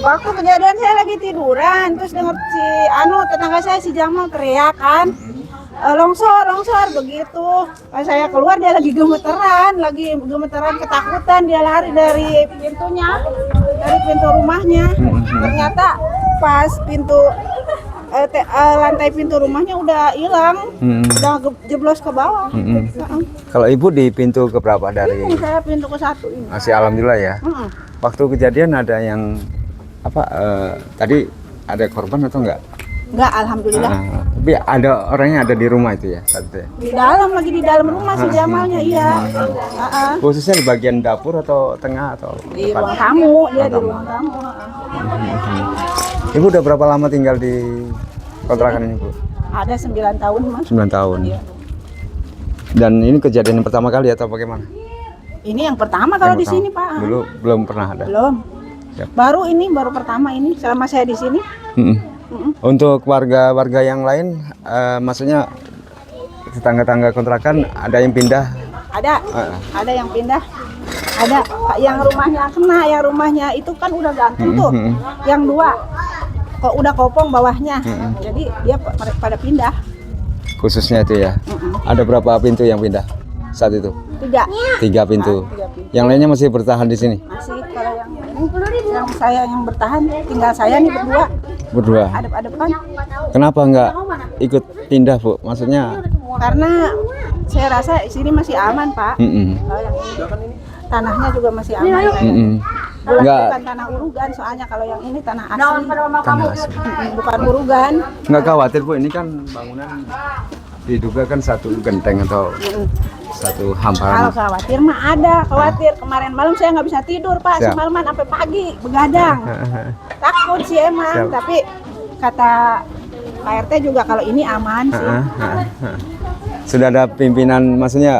Waktu kejadian saya lagi tiduran, terus dengar si tetangga saya si Jamal teriak kan, longsor begitu. Pas saya keluar dia lagi gemeteran ketakutan, dia lari dari pintu rumahnya. Ternyata pas lantai pintu rumahnya udah hilang, udah jeblos ke bawah. Kalau ibu di pintu keberapa dari? Ini saya pintu ke-1 ini. Masih alhamdulillah ya. Waktu kejadian ada yang tadi ada korban atau enggak? Enggak, alhamdulillah. Tapi ada orangnya ada di rumah itu ya saat itu. Lagi di dalam rumah si Jamalnya, iya. Khususnya di bagian dapur atau tengah atau di ruang tamu, dia di ruang tamu. Ibu udah berapa lama tinggal di kontrakan ini, Bu? Ada 9 tahun, Mas. 9 tahun. Iya. Dan ini kejadian yang pertama kali atau bagaimana? Ini yang pertama kalau di sini, Pak. Dulu belum pernah ada. Belum. Siap. Baru pertama ini selama saya di sini. Untuk warga-warga yang lain, maksudnya tetangga-tangga kontrakan ada yang pindah? Ada yang pindah. Ada yang rumahnya kena, yang rumahnya itu kan udah gantung tuh. Yang 2 kok udah kopong bawahnya. Jadi dia pada pindah. Khususnya itu ya. Ada berapa pintu yang pindah saat itu? 3 pintu. 3 pintu. Yang lainnya masih bertahan di sini? Masih. Kalau yang ini, yang saya yang bertahan, tinggal saya nih berdua. Adep-adepan. Kenapa nggak ikut pindah, Bu? Maksudnya? Karena saya rasa sini masih aman, Pak. Kalau yang ini tanahnya juga masih aman. Bukan tanah urugan, soalnya kalau yang ini tanah asli. Tanah asli. Bukan urugan. Nggak khawatir, Bu? Ini kan bangunan diduga kan satu genteng atau satu hamparan. Kalau khawatir mah khawatir. Kemarin malam saya nggak bisa tidur, Pak. Semalaman sampai pagi begadang. Takut sih emang, tapi kata Pak RT juga kalau ini aman sih. Sudah ada pimpinan, maksudnya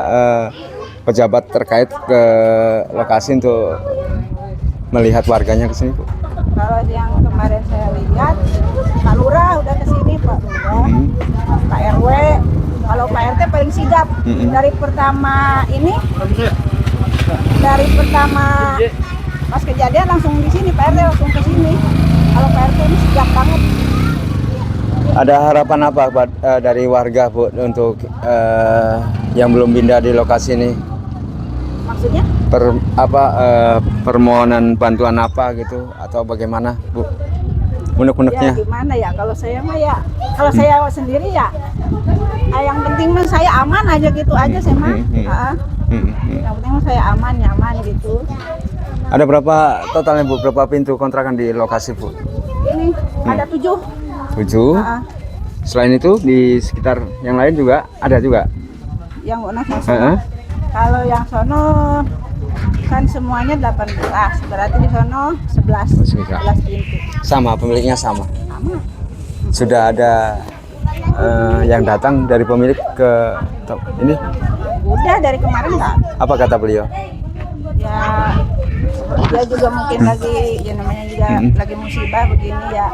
pejabat terkait ke lokasi untuk melihat warganya ke sini, Bu? Kalau yang kemarin saya lihat, Pak Lurah udah ke sini, Pak Lurah, Pak RW. Kalau Pak RT paling sigap. Dari pertama pas kejadian langsung di sini, Pak RT langsung ke sini. Kalau Pak RT ini sigap banget. Ada harapan apa dari warga, Bu, untuk yang belum pindah di lokasi ini? Maksudnya? Permohonan bantuan apa gitu atau bagaimana, Bu? Unek-uneknya? Ya gimana ya, kalau saya mah ya, kalau saya sendiri ya, yang penting mah saya aman aja gitu aja saya mah. Yang penting mah saya aman, nyaman gitu. Ada berapa totalnya, Bu? Berapa pintu kontrakan di lokasi, Bu? Ini ada 7. 7. Selain itu di sekitar yang lain juga ada juga? Yang mana sono? Kalau yang sono kan semuanya 18, berarti di sono 11 pintu. Sama, pemiliknya sama? Sama. Sudah ada yang datang dari pemilik ke ini? Udah dari kemarin nggak? Apa kata beliau? Ya dia juga mungkin lagi, ya namanya juga lagi musibah begini ya,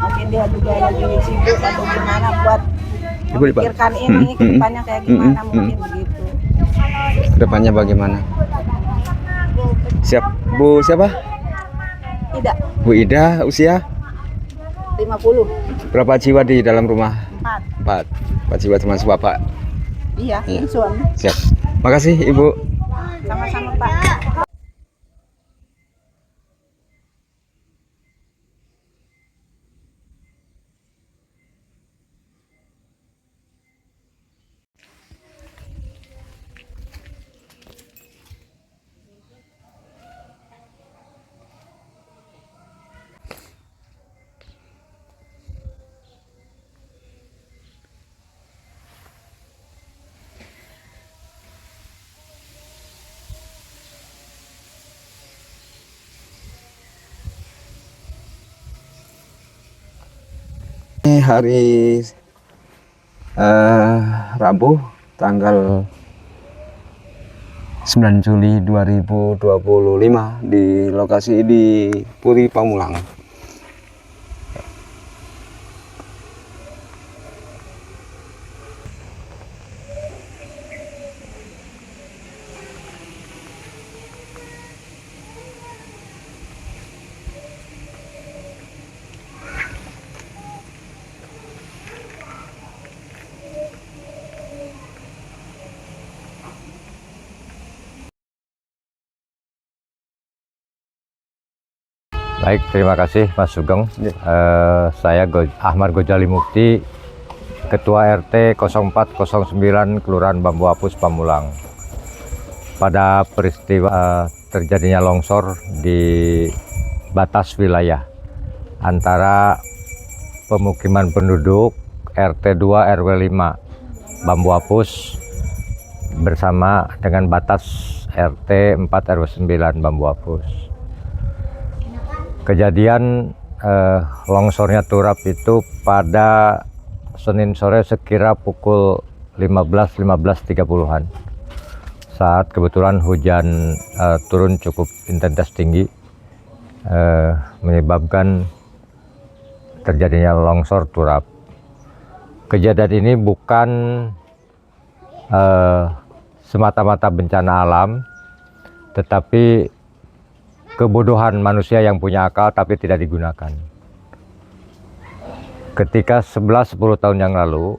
mungkin dia juga lagi sibuk atau gimana buat memikirkan ini ke depannya kayak gimana, mungkin begitu. Kedepannya bagaimana? Siap, Bu siapa? Ida. Bu Ida, usia? 50. Berapa jiwa di dalam rumah? 4. 4 jiwa termasuk Bapak? Iya, ini suami. Siap. Makasih, Ibu. Sama-sama, Pak. Ini hari Rabu tanggal 9 Juli 2025 di lokasi di Puri Pamulang. Baik, terima kasih Mas Sugeng. Saya Ahmad Gojali Mukti, Ketua RT 0409 Kelurahan Bambu Apus, Pamulang. Pada peristiwa terjadinya longsor di batas wilayah antara pemukiman penduduk RT 2 RW 5 Bambu Apus bersama dengan batas RT 4 RW 9 Bambu Apus. Kejadian longsornya turap itu pada Senin sore sekira pukul 15.30-an. Saat kebetulan hujan turun cukup intensitas tinggi, menyebabkan terjadinya longsor turap. Kejadian ini bukan semata-mata bencana alam, tetapi kebodohan manusia yang punya akal tapi tidak digunakan. Ketika 11-10 tahun yang lalu,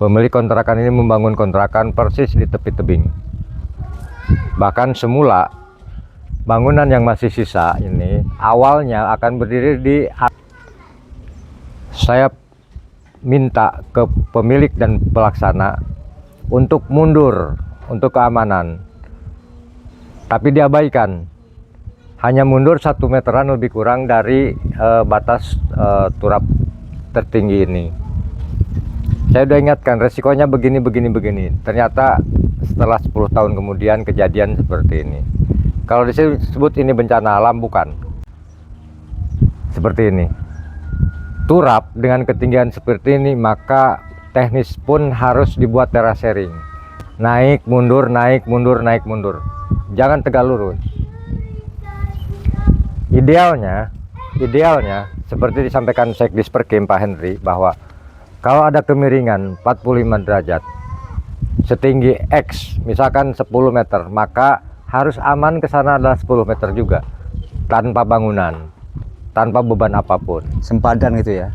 pemilik kontrakan ini membangun kontrakan persis di tepi tebing. Bahkan semula bangunan yang masih sisa ini awalnya akan berdiri di. Saya minta ke pemilik dan pelaksana untuk mundur untuk keamanan, tapi diabaikan. Hanya mundur 1 meteran lebih kurang dari batas turap tertinggi ini. Saya sudah ingatkan resikonya begini. Ternyata setelah 10 tahun kemudian kejadian seperti ini. Kalau disebut ini bencana alam, bukan. Seperti ini. Turap dengan ketinggian seperti ini, maka teknis pun harus dibuat terasering. Naik, mundur, naik, mundur, naik, mundur. Jangan tegak lurus. Idealnya seperti disampaikan Sekdis Perkim Pak Henry, bahwa kalau ada kemiringan 45 derajat setinggi X, misalkan 10 meter, maka harus aman ke sana adalah 10 meter juga, tanpa bangunan, tanpa beban apapun. Sempadan gitu ya.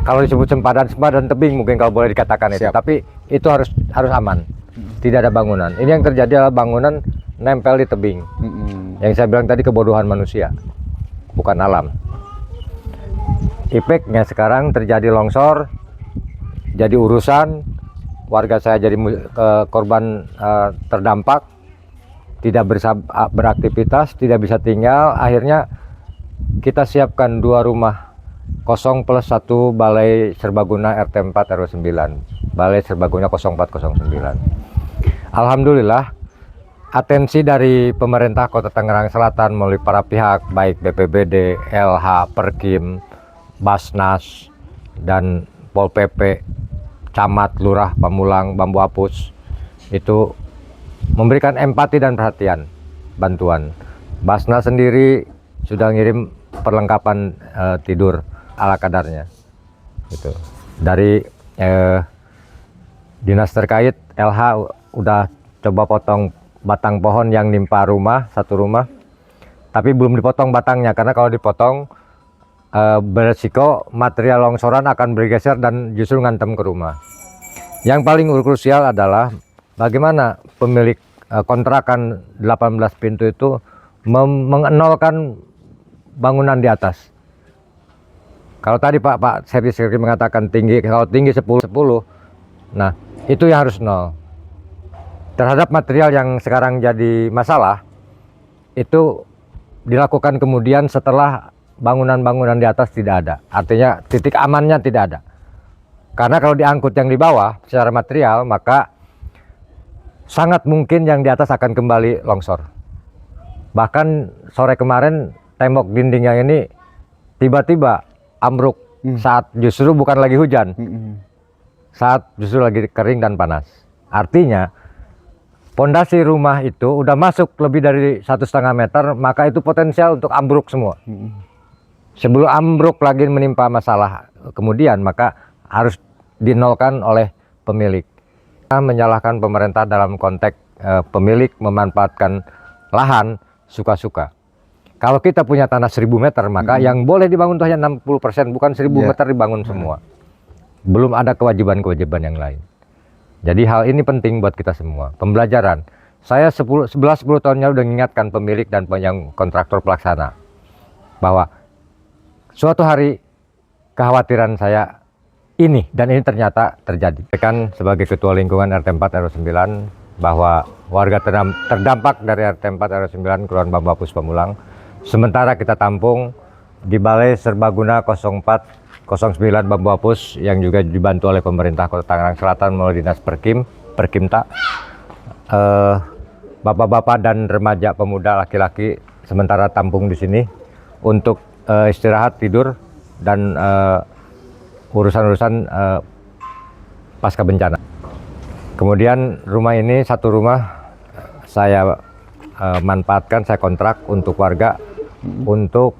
Kalau disebut sempadan tebing mungkin kalau boleh dikatakan itu, tapi itu harus aman. Tidak ada bangunan. Ini yang terjadi adalah bangunan nempel di tebing. Yang saya bilang tadi kebodohan manusia, bukan alam. Efeknya sekarang terjadi longsor, jadi urusan, warga saya jadi korban terdampak, tidak beraktivitas, tidak bisa tinggal. Akhirnya kita siapkan 2 rumah kosong plus 1 balai serbaguna RT 4 RW 9, balai serbaguna 0409. Alhamdulillah, atensi dari pemerintah Kota Tangerang Selatan melalui para pihak baik BPBD, LH, Perkim, Basnas, dan Pol PP, Camat, Lurah, Pamulang, Bambu Apus itu memberikan empati dan perhatian, bantuan. Basnas sendiri sudah ngirim perlengkapan tidur ala kadarnya. Gitu. Dari dinas terkait, LH udah coba potong batang pohon yang nimpa satu rumah, tapi belum dipotong batangnya karena kalau dipotong beresiko material longsoran akan bergeser dan justru ngantem ke rumah. Yang paling krusial adalah bagaimana pemilik kontrakan 18 pintu itu mengenolkan bangunan di atas. Kalau tadi Pak Servis mengatakan tinggi, kalau tinggi 10, nah itu yang harus nol. Terhadap material yang sekarang jadi masalah, itu dilakukan kemudian setelah bangunan-bangunan di atas tidak ada. Artinya titik amannya tidak ada. Karena kalau diangkut yang di bawah secara material, maka sangat mungkin yang di atas akan kembali longsor. Bahkan sore kemarin tembok dinding yang ini tiba-tiba ambruk saat justru bukan lagi hujan. Saat justru lagi kering dan panas. Artinya pondasi rumah itu udah masuk lebih dari 1,5 meter, maka itu potensial untuk ambruk semua. Sebelum ambruk lagi menimpa masalah kemudian, maka harus dinolkan oleh pemilik. Menyalahkan pemerintah dalam konteks pemilik memanfaatkan lahan suka-suka. Kalau kita punya tanah 1000 meter, maka yang boleh dibangun itu hanya 60%, bukan 1000 meter dibangun semua. Belum ada kewajiban-kewajiban yang lain. Jadi hal ini penting buat kita semua, pembelajaran. Saya 11-10 tahunnya udah mengingatkan pemilik dan yang kontraktor pelaksana. bahwa suatu hari kekhawatiran saya ini ternyata terjadi. Kan sebagai Ketua Lingkungan RT 4 RW 9 bahwa warga terdampak dari RT 4 RW 9 Kelurahan Bambapus Pamulang sementara kita tampung di Balai Serbaguna 0409 Bambapus yang juga dibantu oleh pemerintah Kota Tangerang Selatan melalui Dinas Perkimta. Bapak-bapak dan remaja pemuda laki-laki sementara tampung di sini untuk istirahat, tidur, dan urusan-urusan pasca bencana. Kemudian rumah ini, satu rumah saya manfaatkan, saya kontrak untuk warga. Untuk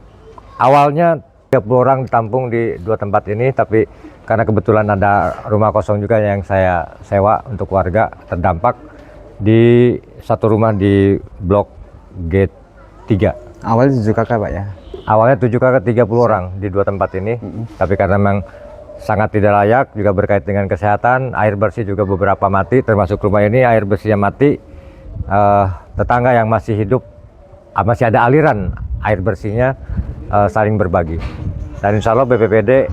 awalnya 30 orang ditampung di 2 tempat ini, tapi karena kebetulan ada rumah kosong juga yang saya sewa untuk warga terdampak di satu rumah di blok G3. Awalnya 7 kakak Pak ya? Awalnya 7 kakak 30 orang di 2 tempat ini, tapi karena memang sangat tidak layak, juga berkait dengan kesehatan, air bersih juga beberapa mati, termasuk rumah ini air bersihnya mati. Tetangga yang masih hidup, masih ada aliran air bersihnya, saling berbagi. Dan insya Allah BPBD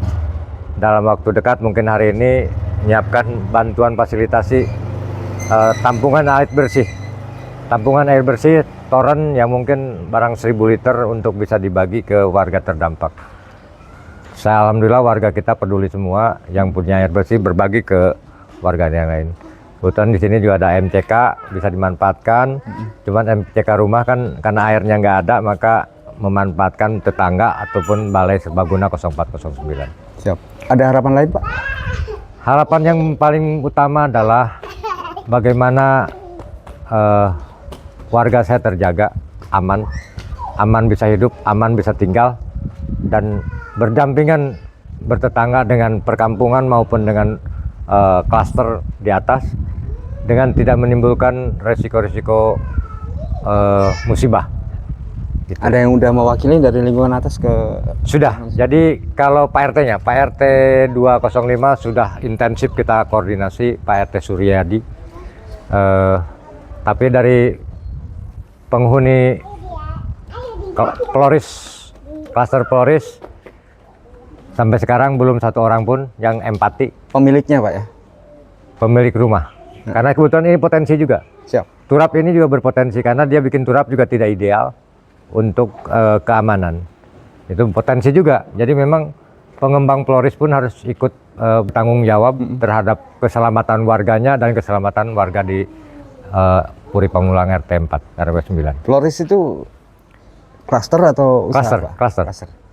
dalam waktu dekat, mungkin hari ini, menyiapkan bantuan fasilitasi tampungan air bersih. Tampungan air bersih toren yang mungkin barang 1000 liter untuk bisa dibagi ke warga terdampak. Alhamdulillah warga kita peduli semua, yang punya air bersih berbagi ke warga yang lain. Kebetulan di sini juga ada MCK bisa dimanfaatkan. Cuman MCK rumah kan karena airnya nggak ada, maka memanfaatkan tetangga ataupun Balai Serbaguna 0409. Siap. Ada harapan lain Pak? Harapan yang paling utama adalah bagaimana warga saya terjaga, aman bisa hidup, aman bisa tinggal, dan berdampingan bertetangga dengan perkampungan maupun dengan klaster di atas, dengan tidak menimbulkan resiko-resiko musibah. Gitu. Ada yang udah mewakili dari lingkungan atas ke? Sudah. Jadi kalau Pak RT-nya, Pak RT 205 sudah intensif kita koordinasi, Pak RT Suryadi. Tapi dari penghuni klaster Floris sampai sekarang belum satu orang pun yang empati. Pemiliknya Pak ya? Pemilik rumah. Karena kebetulan ini potensi juga. Siap. Turap ini juga berpotensi karena dia bikin turap juga tidak ideal untuk keamanan. Itu potensi juga. Jadi memang pengembang Floris pun harus ikut bertanggung jawab terhadap keselamatan warganya dan keselamatan warga di Puri Pamulang RT 4 RW 9. Floris itu klaster atau usaha Pak?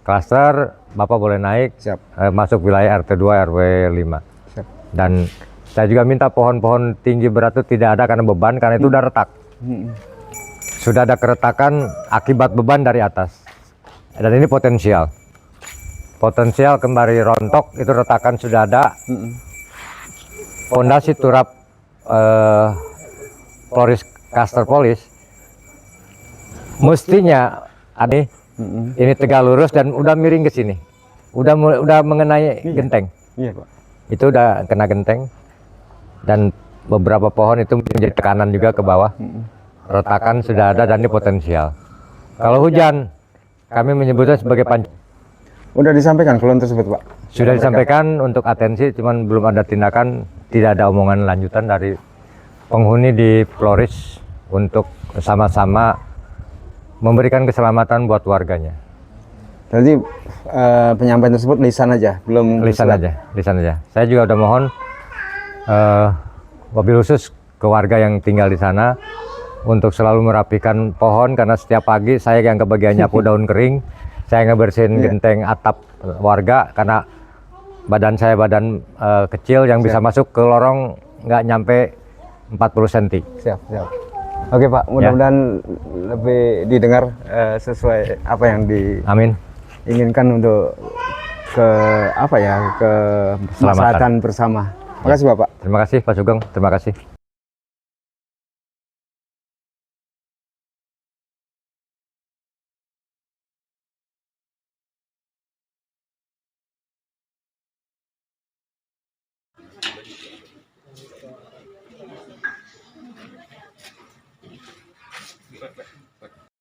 Klaster, Bapak boleh naik. Siap. Masuk wilayah RT 2 RW 5. Siap. Dan saya juga minta pohon-pohon tinggi berat itu tidak ada karena beban, karena itu udah retak. Sudah ada keretakan akibat beban dari atas. Dan ini potensial. Potensial kembali rontok, itu retakan sudah ada. Pondasi turap Floris Klaster Polis mestinya ada ini tegak lurus dan udah miring ke sini. Udah mengenai genteng. Iya Pak. Itu udah kena genteng. Dan beberapa pohon itu menjadi tekanan juga ke bawah. Retakan sudah ada dan ini potensial. Kalau hujan, kami menyebutnya sebagai Udah disampaikan keluhan tersebut Pak? Sudah disampaikan untuk atensi, cuman belum ada tindakan, tidak ada omongan lanjutan dari penghuni di Floris untuk sama-sama memberikan keselamatan buat warganya. Jadi penyampaian tersebut lisan aja, belum lisan aja. Saya juga udah mohon mobil khusus ke warga yang tinggal di sana untuk selalu merapikan pohon, karena setiap pagi saya yang kebagian nyapu daun kering, saya ngebersihin genteng atap warga karena badan saya kecil yang bisa masuk ke lorong nggak nyampe 40 cm. Siap. Oke Pak, mudah-mudahan lebih didengar sesuai apa yang diinginkan untuk keselamatan bersama. Terima kasih Bapak. Terima kasih Pak Sugeng, terima kasih.